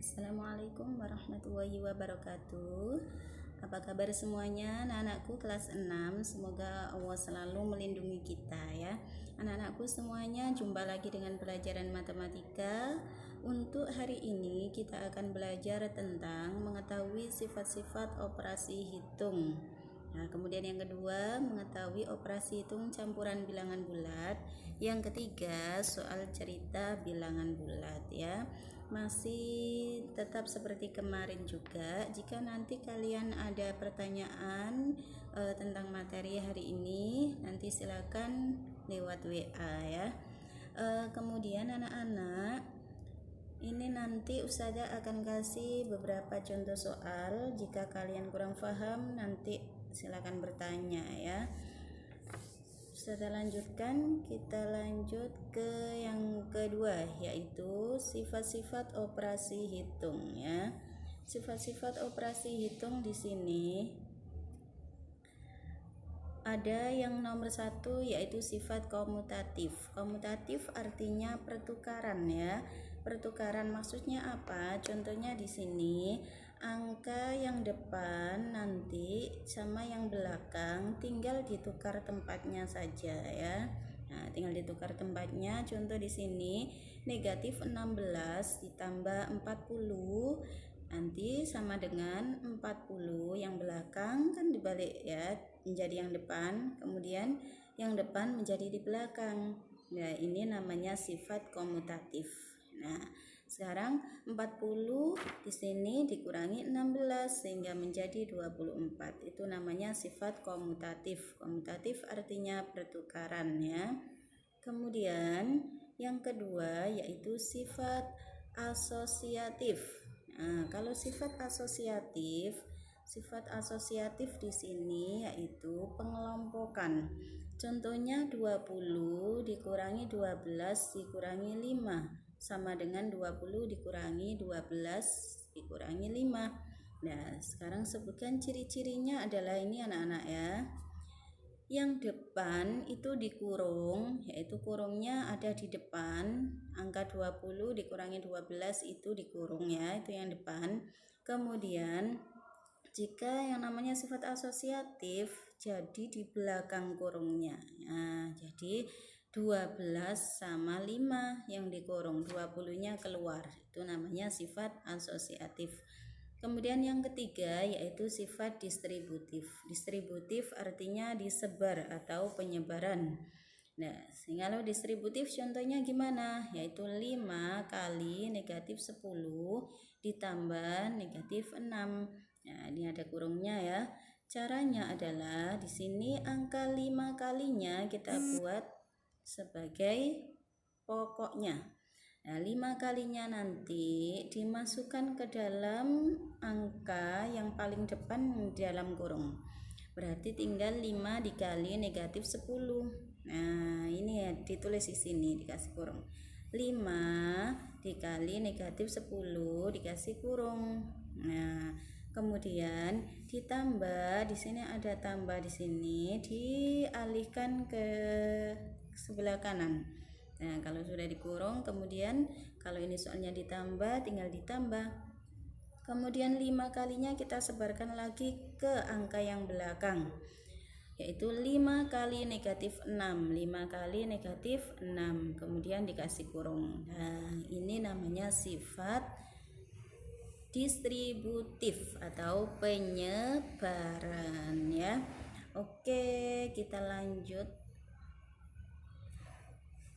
Assalamualaikum warahmatullahi wabarakatuh. Apa kabar semuanya anak-anakku kelas 6? Semoga Allah selalu melindungi kita ya. Anak-anakku semuanya, jumpa lagi dengan pelajaran matematika. Untuk hari ini kita akan belajar tentang mengetahui sifat-sifat operasi hitung. Nah, kemudian yang kedua, mengetahui operasi hitung campuran bilangan bulat. Yang ketiga, soal cerita bilangan bulat ya. Masih tetap seperti kemarin juga. Jika nanti kalian ada pertanyaan tentang materi hari ini, nanti silakan lewat WA ya. Kemudian anak-anak, ini nanti Ustazah akan kasih beberapa contoh soal. Jika kalian kurang paham, nanti silakan bertanya ya. Ustazah lanjutkan, kita lanjut ke yang kedua, yaitu sifat-sifat operasi hitung ya. Sifat-sifat operasi hitung di sini ada yang nomor 1, yaitu sifat komutatif. Komutatif artinya pertukaran ya. Pertukaran maksudnya apa? Contohnya di sini, angka yang depan nanti sama yang belakang tinggal ditukar tempatnya saja ya. Nah, tinggal ditukar tempatnya. Contoh di sini, negatif 16 ditambah 40 nanti sama dengan 40. Yang belakang kan dibalik ya, menjadi yang depan, kemudian yang depan menjadi di belakang. Nah, ini namanya sifat komutatif. Nah, sekarang 40 di sini dikurangi 16 sehingga menjadi 24. Itu namanya sifat komutatif. Komutatif artinya pertukaran ya. Kemudian yang kedua yaitu sifat asosiatif. Nah, kalau sifat asosiatif di sini yaitu pengelompokan. Contohnya 20 dikurangi 12 dikurangi 5 sama dengan 20 dikurangi 12 dikurangi 5. Nah, sekarang sebutkan ciri-cirinya adalah ini anak-anak ya. Yang depan itu dikurung, yaitu kurungnya ada di depan. Angka 20 dikurangi 12 itu dikurung ya, itu yang depan. Kemudian jika yang namanya sifat asosiatif jadi di belakang kurungnya. Nah, jadi 12 sama 5 yang dikurung, 20-nya keluar. Itu namanya sifat asosiatif. Kemudian yang ketiga yaitu sifat distributif. Distributif artinya disebar atau penyebaran. Nah, kalau distributif contohnya gimana? Yaitu 5 kali negatif 10 ditambah negatif 6. Nah, ini ada kurungnya ya. Caranya adalah di sini angka 5 kalinya kita buat sebagai pokoknya. Nah, 5 kalinya nanti dimasukkan ke dalam angka yang paling depan dalam kurung. Berarti tinggal 5 dikali negatif 10. Nah, ini ya ditulis di sini dikasih kurung. 5 dikali negatif 10 dikasih kurung. Nah, kemudian ditambah, di sini ada tambah di sini, dialihkan ke sebelah kanan. Nah, kalau sudah dikurung, kemudian kalau ini soalnya ditambah, tinggal ditambah. Kemudian 5 kalinya kita sebarkan lagi ke angka yang belakang, yaitu 5 kali negatif 6. 5 kali negatif 6, kemudian dikasih kurung. Nah, ini namanya sifat distributif atau penyebaran ya. Oke, kita lanjut.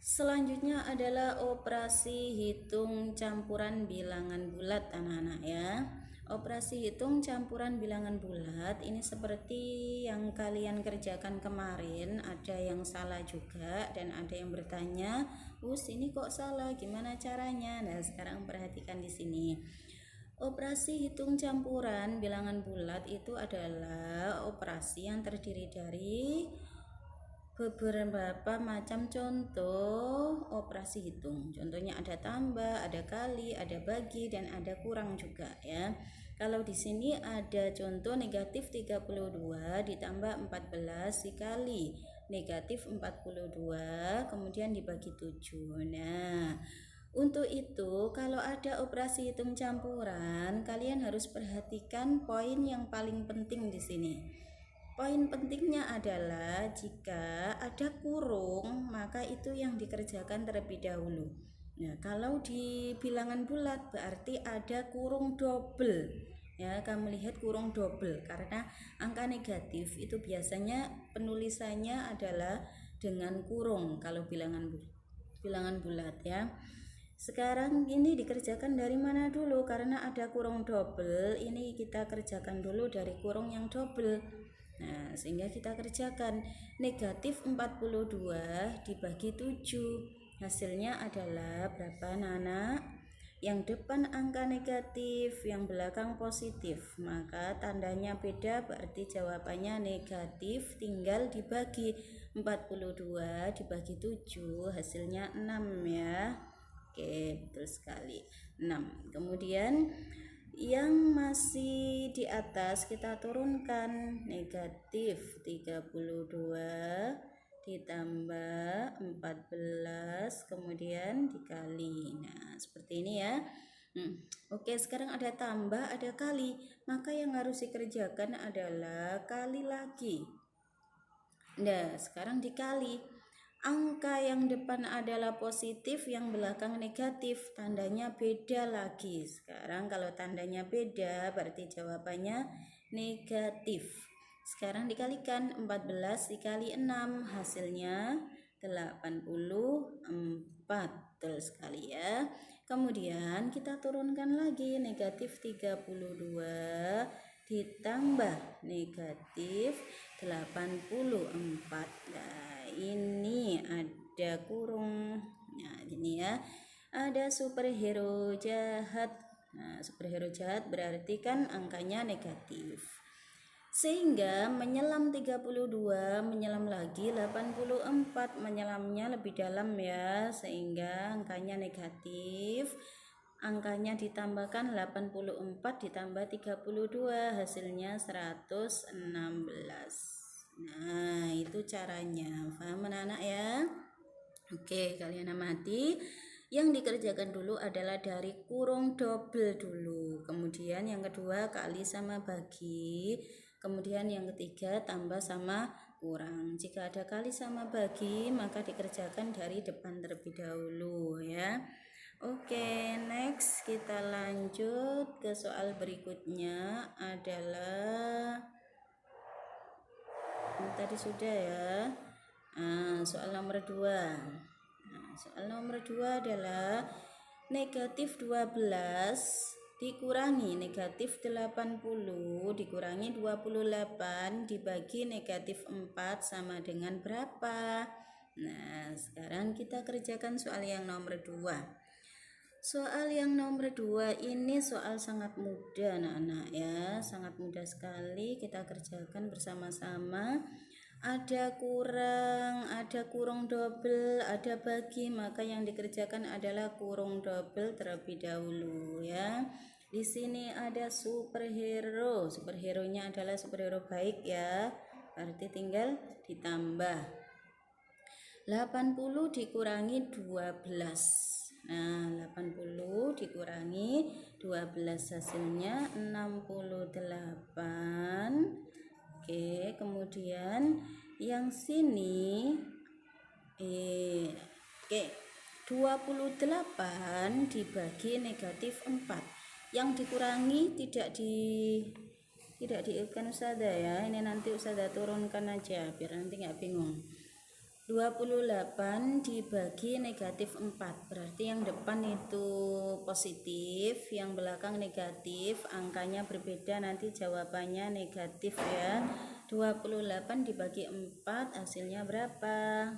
Selanjutnya adalah operasi hitung campuran bilangan bulat anak-anak ya. Operasi hitung campuran bilangan bulat ini seperti yang kalian kerjakan kemarin, ada yang salah juga dan ada yang bertanya, ini kok salah, gimana caranya?" Nah, sekarang perhatikan di sini. Operasi hitung campuran bilangan bulat itu adalah operasi yang terdiri dari beberapa macam contoh operasi hitung. Contohnya ada tambah, ada kali, ada bagi, dan ada kurang juga ya. Kalau di sini ada contoh negatif 32 ditambah 14 dikali negatif 42 kemudian dibagi 7. Nah, Untuk itu, kalau ada operasi hitung campuran, kalian harus perhatikan poin yang paling penting di sini. Poin pentingnya adalah jika ada kurung, maka itu yang dikerjakan terlebih dahulu. Nah, kalau di bilangan bulat berarti ada kurung double. Ya, kamu lihat kurung double karena angka negatif itu biasanya penulisannya adalah dengan kurung kalau bilangan bulat ya. Sekarang ini dikerjakan dari mana dulu? Karena ada kurung double, ini kita kerjakan dulu dari kurung yang double. Nah, sehingga kita kerjakan negatif 42 dibagi 7. Hasilnya adalah berapa, Nana? Yang depan angka negatif, yang belakang positif. Maka tandanya beda, berarti jawabannya negatif. Tinggal dibagi 42 dibagi 7, hasilnya 6 ya. Oke, betul sekali. 6. Kemudian yang masih di atas kita turunkan, negatif 32 ditambah 14 kemudian dikali. Nah, seperti ini ya. Oke, sekarang ada tambah, ada kali. Maka yang harus dikerjakan adalah kali lagi. Nah, sekarang dikali. Angka yang depan adalah positif, yang belakang negatif, tandanya beda lagi. Sekarang kalau tandanya beda berarti jawabannya negatif. Sekarang dikalikan, 14 dikali 6 hasilnya 84. Betul sekali ya. Kemudian kita turunkan lagi, negatif 32 ditambah negatif 84. Nah, ini ada kurung. Nah, ini ya. Ada superhero jahat. Nah, superhero jahat berarti kan angkanya negatif. Sehingga menyelam 32, menyelam lagi 84, menyelamnya lebih dalam ya, sehingga angkanya negatif. Angkanya ditambahkan 84 ditambah 32, hasilnya 116. Nah, itu caranya. Paham anak-anak ya? Oke, kalian amati. Yang dikerjakan dulu adalah dari kurung double dulu. Kemudian yang kedua kali sama bagi. Kemudian yang ketiga tambah sama kurang. Jika ada kali sama bagi, maka dikerjakan dari depan terlebih dahulu ya. Oke, next kita lanjut ke soal berikutnya adalah tadi sudah ya. Soal nomor 2. Soal nomor 2 adalah negatif 12 dikurangi negatif 80 dikurangi 28 dibagi negatif 4 sama dengan berapa? Nah, sekarang kita kerjakan soal yang nomor 2. Soal yang nomor 2 ini soal sangat mudah anak-anak ya, sangat mudah sekali kita kerjakan bersama-sama. Ada kurung double, ada bagi, maka yang dikerjakan adalah kurung double terlebih dahulu ya. Di sini ada superhero, superhero-nya adalah superhero baik ya, berarti tinggal ditambah 80 dikurangi 12. Nah, 80 dikurangi 12 hasilnya 68. Oke, kemudian yang sini 28 dibagi negatif 4. Yang dikurangi tidak diikutkan Ustazah ya. Ini nanti Ustazah turunkan aja biar nanti nggak bingung. 28 dibagi negatif 4 berarti yang depan itu positif, yang belakang negatif, angkanya berbeda, nanti jawabannya negatif ya. 28 dibagi 4 hasilnya berapa?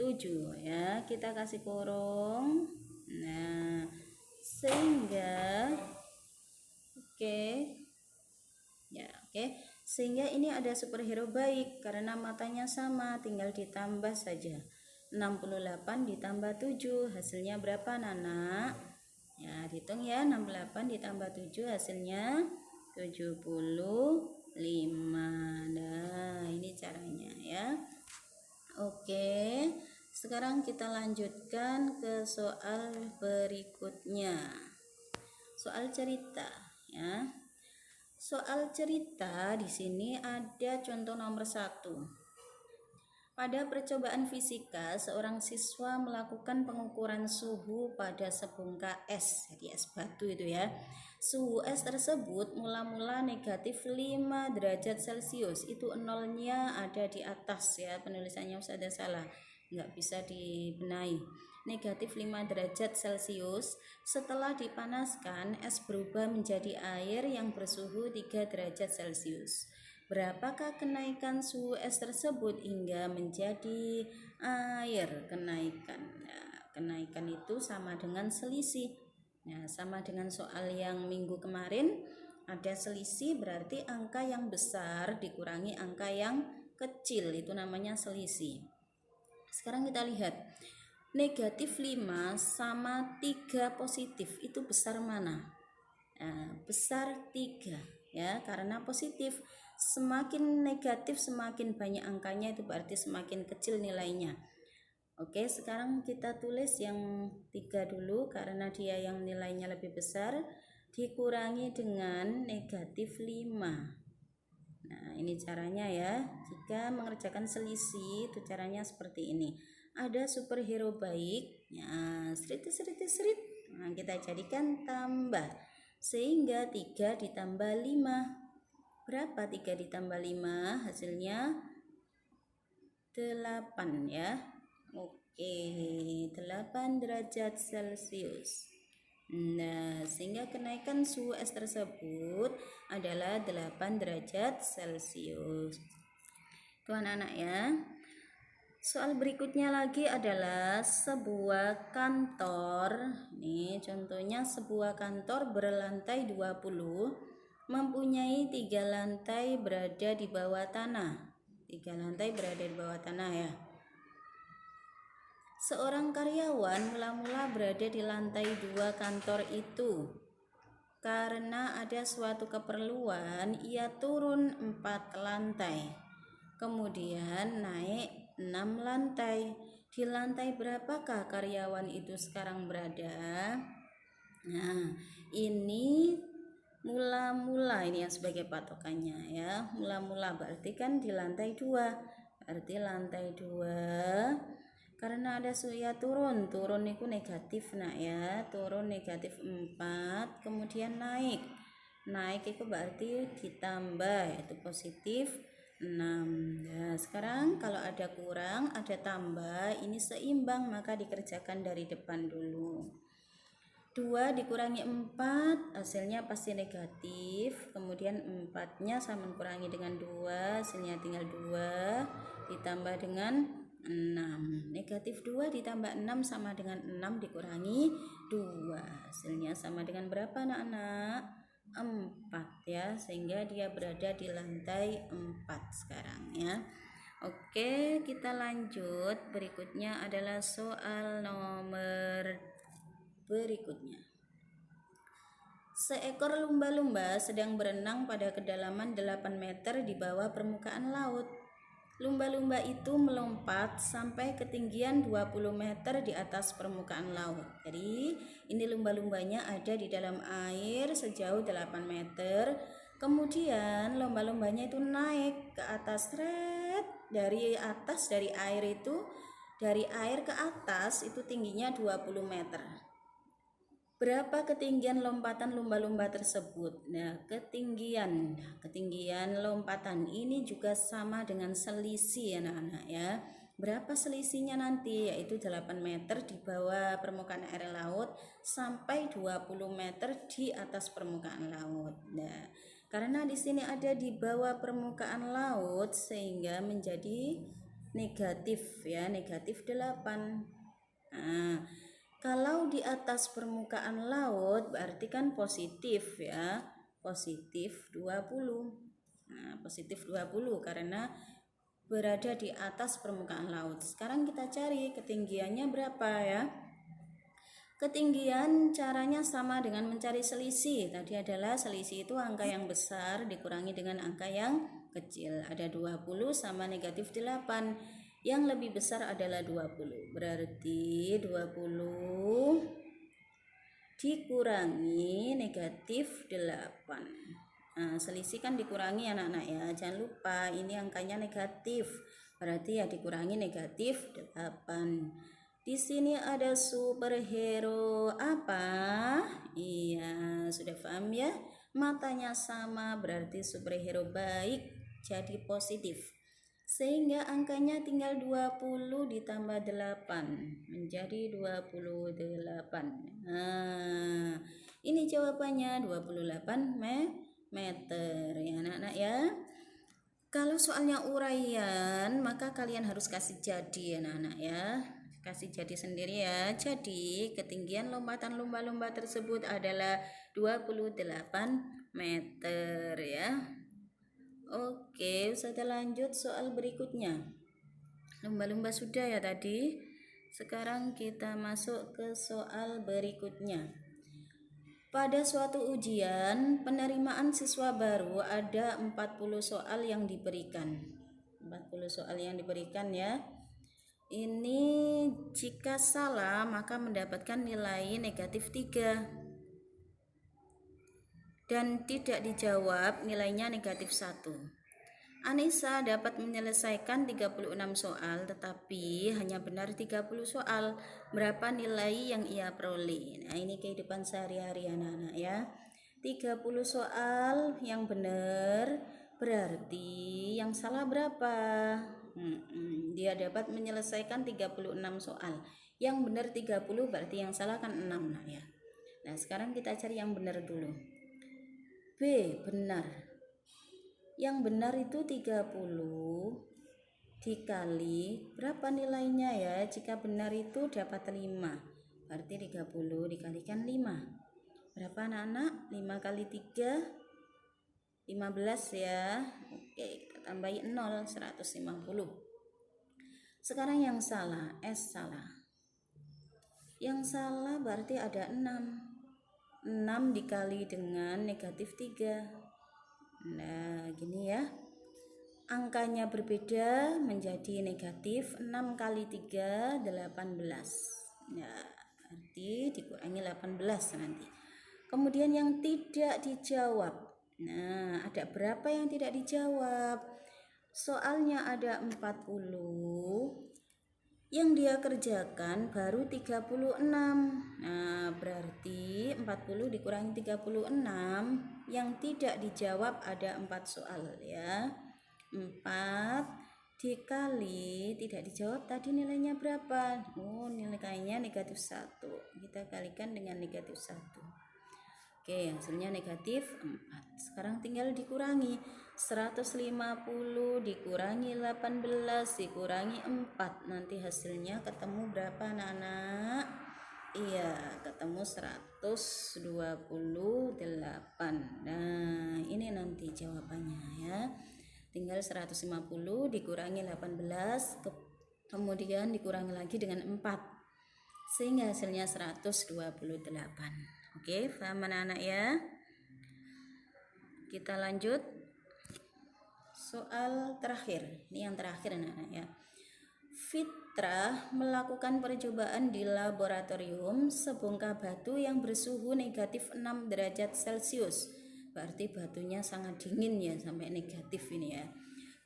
7 ya, kita kasih kurung. Nah, sehingga sehingga ini ada superhero baik karena matanya sama, tinggal ditambah saja. 68 ditambah 7 hasilnya berapa Nana? Ya, hitung ya, 68 ditambah 7 hasilnya 75. Nah, ini caranya ya. Oke. Sekarang kita lanjutkan ke soal berikutnya. Soal cerita ya. Soal cerita di sini ada contoh nomor 1. Pada percobaan fisika, seorang siswa melakukan pengukuran suhu pada sebongkah es, jadi es batu itu ya. Suhu es tersebut mula-mula negatif 5 derajat Celcius. Itu nolnya ada di atas ya, penulisannya ada salah, nggak bisa dibenahi. Negatif 5 derajat Celcius. Setelah dipanaskan, es berubah menjadi air yang bersuhu 3 derajat Celcius. Berapakah kenaikan suhu es tersebut hingga menjadi air? Kenaikan itu sama dengan selisih. Nah, sama dengan soal yang minggu kemarin, ada selisih berarti angka yang besar dikurangi angka yang kecil, itu namanya selisih. Sekarang kita lihat, negatif 5 sama 3 positif, itu besar mana? Nah, besar 3 ya, karena positif. Semakin negatif semakin banyak angkanya, itu berarti semakin kecil nilainya. Oke, sekarang kita tulis yang 3 dulu karena dia yang nilainya lebih besar, dikurangi dengan negatif 5. Nah, ini caranya ya. Jika mengerjakan selisih itu caranya seperti ini. Ada superhero baik, nah, serit. Nah, kita jadikan tambah, sehingga 3 ditambah 5. Berapa 3 ditambah 5? Hasilnya 8 ya. Oke, 8 derajat Celcius. Nah, sehingga kenaikan suhu es tersebut adalah 8 derajat Celcius. Itu anak-anak ya. Soal berikutnya lagi adalah sebuah kantor. Nih contohnya, sebuah kantor berlantai 20 mempunyai 3 lantai berada di bawah tanah. 3 lantai berada di bawah tanah ya. Seorang karyawan mula-mula berada di lantai 2 kantor itu. Karena ada suatu keperluan, ia turun 4 lantai. Kemudian naik 6 lantai. Di lantai berapakah karyawan itu sekarang berada? Nah, ini mula-mula ini yang sebagai patokannya ya. Mula-mula berarti kan di lantai 2. Berarti lantai 2 karena ada ya turun itu negatif nak ya. Turun negatif 4, kemudian naik itu berarti ditambah, itu positif 6. Nah, sekarang kalau ada kurang ada tambah, ini seimbang maka dikerjakan dari depan dulu. 2 dikurangi 4 hasilnya pasti negatif, kemudian 4-nya sama kurangi dengan 2, hasilnya tinggal 2 ditambah dengan 6. Negatif 2 ditambah 6 sama dengan 6 dikurangi 2, hasilnya sama dengan berapa anak-anak? 4 ya, sehingga dia berada di lantai 4 sekarang ya. Oke, kita lanjut. Berikutnya adalah soal nomor berikutnya. Seekor lumba-lumba sedang berenang pada kedalaman 8 meter di bawah permukaan laut. Lumba-lumba itu melompat sampai ketinggian 20 meter di atas permukaan laut. Jadi ini lumba-lumbanya ada di dalam air sejauh 8 meter. Kemudian lumba-lumbanya itu naik ke atas, dari air itu, dari air ke atas itu tingginya 20 meter. Berapa ketinggian lompatan lumba-lumba tersebut? Nah, ketinggian lompatan ini juga sama dengan selisih anak-anak ya. Berapa selisihnya nanti? Yaitu 8 meter di bawah permukaan air laut sampai 20 meter di atas permukaan laut. Nah, karena di sini ada di bawah permukaan laut sehingga menjadi negatif ya, negatif 8. Nah, kalau di atas permukaan laut berarti kan positif ya, positif 20. Nah, positif 20 karena berada di atas permukaan laut. Sekarang kita cari ketinggiannya berapa ya. Ketinggian caranya sama dengan mencari selisih. Tadi adalah selisih itu angka yang besar dikurangi dengan angka yang kecil. Ada 20 sama negatif 8. Yang lebih besar adalah 20. Berarti 20 dikurangi negatif 8. Nah, selisih kan dikurangi anak-anak ya. Jangan lupa ini angkanya negatif. Berarti ya dikurangi negatif 8. Di sini ada superhero apa? Iya, sudah paham ya? Matanya sama berarti superhero baik, jadi positif. Sehingga angkanya tinggal 20 ditambah 8 menjadi 28. Nah, ini jawabannya 28 meter ya anak-anak ya. Kalau soalnya uraian maka kalian harus kasih jadi ya anak-anak ya. Kasih jadi sendiri ya. Jadi ketinggian lompatan lumba-lumba tersebut adalah 28 meter ya. Oke, kita lanjut soal berikutnya. Lumba-lumba sudah ya tadi. Sekarang kita masuk ke soal berikutnya. Pada suatu ujian penerimaan siswa baru ada 40 soal yang diberikan. 40 soal yang diberikan ya. Ini jika salah maka mendapatkan nilai negatif 3. Dan tidak dijawab nilainya negatif 1. Anissa dapat menyelesaikan 36 soal tetapi hanya benar 30 soal. Berapa nilai yang ia peroleh? Nah, ini kehidupan sehari-hari anak-anak ya. 30 soal yang benar berarti yang salah berapa? Dia dapat menyelesaikan 36 soal. Yang benar 30 berarti yang salah kan 6 nah ya. Nah, sekarang kita cari yang benar dulu. B, benar. Yang benar itu 30 dikali berapa nilainya ya? Jika benar itu dapat 5. Berarti 30 dikalikan 5. Berapa anak-anak? 5 kali 3 15 ya. Oke, kita tambahin 0 150. Sekarang yang salah, S salah. Yang salah berarti ada 6. 6 dikali dengan negatif 3. Nah, gini ya. Angkanya berbeda menjadi negatif 6 kali 3, 18. Nah, berarti dikurangi 18 nanti. Kemudian yang tidak dijawab. Nah, ada berapa yang tidak dijawab? Soalnya ada 40. Yang dia kerjakan baru 36. Nah, berarti 40 dikurangi 36. Yang tidak dijawab ada 4 soal ya. 4 dikali tidak dijawab tadi nilainya berapa? Oh, nilainya negatif 1. Kita kalikan dengan negatif 1. Oke, hasilnya negatif 4. Sekarang tinggal dikurangi. 150 dikurangi 18 dikurangi 4. Nanti hasilnya ketemu berapa anak-anak? Iya, ketemu 128. Nah, ini nanti jawabannya ya. Tinggal 150 dikurangi 18 kemudian dikurangi lagi dengan 4. Sehingga hasilnya 128. Oke, paham anak-anak ya? Kita lanjut. Soal terakhir. Ini yang terakhir anak-anak ya. Fitrah melakukan percobaan di laboratorium sebongkah batu yang bersuhu negatif 6 derajat Celcius. Berarti batunya sangat dingin ya, sampai negatif ini ya.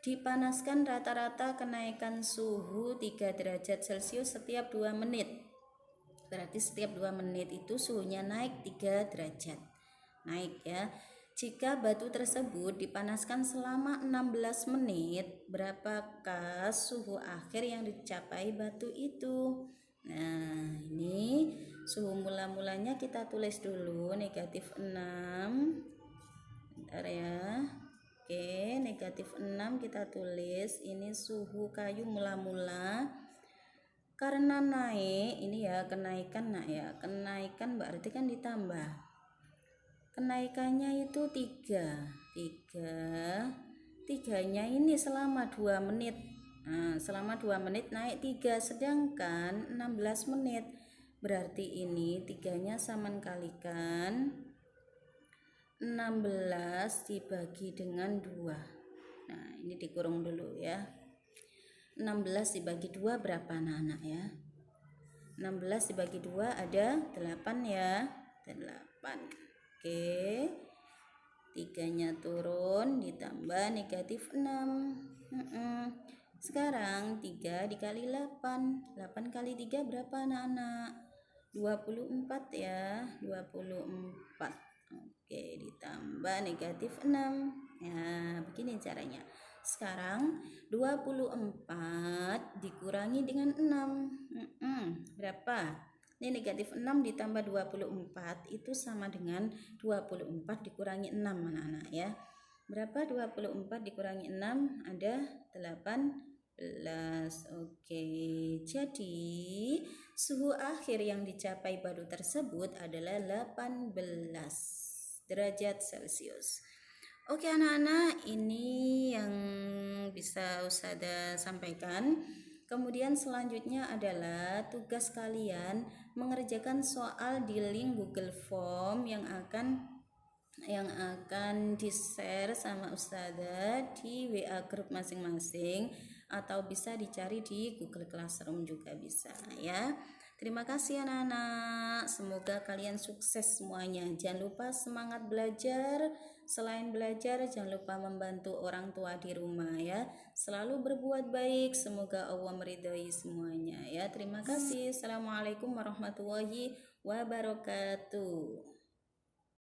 Dipanaskan rata-rata kenaikan suhu 3 derajat Celcius setiap 2 menit. Berarti setiap 2 menit itu suhunya naik 3 derajat. Naik ya. Jika batu tersebut dipanaskan selama 16 menit, berapakah suhu akhir yang dicapai batu itu? Nah, ini suhu mula-mulanya kita tulis dulu negatif 6. Bentar ya. Oke, negatif 6 kita tulis. Ini suhu kayu mula-mula. Karena naik, ini ya kenaikan nak ya. Kenaikan berarti kan ditambah. Kenaikannya itu 3. 3-nya ini selama 2 menit. Nah, selama 2 menit naik 3, sedangkan 16 menit. Berarti ini 3-nya sama kalikan 16 dibagi dengan 2. Nah, ini dikurung dulu ya. 16 dibagi 2 berapa anak-anak ya? 16 dibagi 2 ada 8 ya. 8. Oke. 3-nya turun ditambah negatif 6. Sekarang 3 dikali 8. 8 kali 3 berapa anak-anak? 24 ya. 24. Oke, ditambah negatif 6. Ya, begini caranya. Sekarang 24 dikurangi dengan 6. Berapa? Ini negatif 6 ditambah 24 itu sama dengan 24 dikurangi 6 anak-anak ya. Berapa 24 dikurangi 6? Ada 18. Oke, jadi suhu akhir yang dicapai batu tersebut adalah 18 derajat Celcius. Oke anak-anak, ini yang bisa Ustazah sampaikan. Kemudian selanjutnya adalah tugas kalian mengerjakan soal di link Google Form yang akan di-share sama Ustazah di WA grup masing-masing atau bisa dicari di Google Classroom juga bisa ya. Terima kasih anak-anak, semoga kalian sukses semuanya. Jangan lupa semangat belajar. Selain belajar, jangan lupa membantu orang tua di rumah ya. Selalu berbuat baik, semoga Allah meridhai semuanya ya. Terima kasih. Assalamualaikum warahmatullahi wabarakatuh.